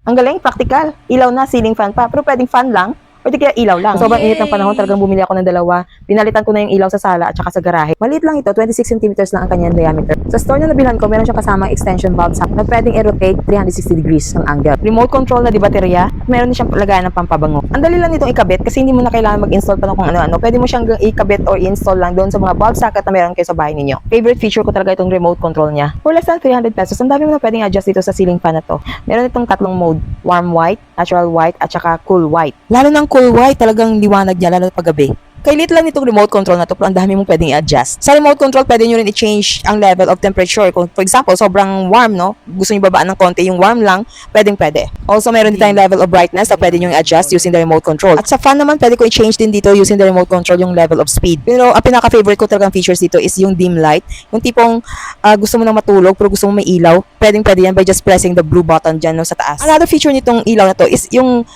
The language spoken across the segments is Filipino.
Ang galing, practical. Ilaw na, ceiling fan pa. Pero pwedeng fan lang. Pwede kaya ilaw lang. Sobrang init ng panahon, talagang bumili ako ng dalawa. Pinalitan ko na yung ilaw sa sala at saka sa garahe. Maliit lang ito, 26 centimeters lang ang kanyang diameter. Sa store na nabilhan ko, meron siyang kasamang extension bulb na pwedeng i-rotate 360 degrees ng angle. Remote control na di baterya at meron din siyang lagayan ng pampabango. Ang dali lang nitong ikabit kasi hindi mo na kailangan mag-install pa ng kung ano-ano. Pwede mo siyang ikabit or i-install lang doon sa mga bulb socket na meron kayo sa bahay ninyo. Favorite feature ko talaga itong remote control niya. For less than 300 pesos, ang dami mo na pwedeng adjust dito sa ceiling fan na to. Meron itong tatlong mode, warm white, natural white, at saka cool white. Lalo ng cool white, talagang liwanag niya, lalo pag gabi. Kailit lang nitong remote control na to, pero ang dami mong pwedeng i-adjust. Sa remote control, pwede nyo rin i-change ang level of temperature. Kung, for example, sobrang warm, no? Gusto nyo babaan ng konti, yung warm lang, pwede. Also, meron din tayong level of brightness na pwede nyo i-adjust using the remote control. At sa fan naman, pwede ko i-change din dito using the remote control yung level of speed. Pero ang pinaka-favorite ko talagang features dito is yung dim light. Yung tipong gusto mo nang matulog, pero gusto mo may ilaw, pwede yan by just pressing the blue button dyan no, sa taas. Another feature nitong ilaw na to is yung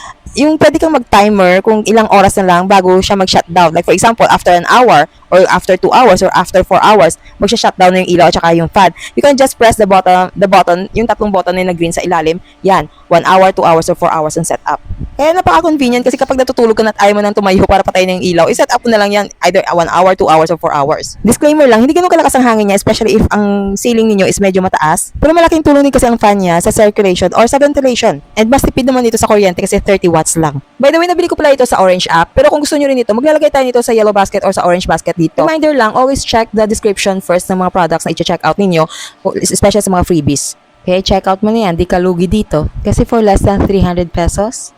pwede kang mag-timer kung ilang oras na lang bago siya mag-shutdown. Like for example, after an hour, or after 2 hours, or after 4 hours, mag-shutdown na yung ilaw at saka yung fan. You can just press the button, yung tatlong button na green sa ilalim. Yan, 1 hour, 2 hours, or 4 hours ang setup. Kaya napaka-convenient kasi kapag natutulog ka na at ayaw mo nang tumayo para patayin yung ilaw, i-set up mo na lang yan either 1 hour, 2 hours, or 4 hours. Disclaimer lang, hindi ganun kalakas ang hangin niya, especially if ang ceiling ninyo is medyo mataas. Pero malaking tulong din kasi ang fan niya sa circulation or sa ventilation. And mas tipid naman dito sa kuryente kasi 30 watts lang. By the way, nabili ko pala ito sa Orange app. Pero kung gusto nyo rin ito, maglalagay tayo nito sa yellow basket or sa orange basket dito. Reminder lang, always check the description first ng mga products na i-check out ninyo, especially sa mga freebies. Okay, check out mo na yan, di ka lugi dito. Kasi for less than 300 pesos,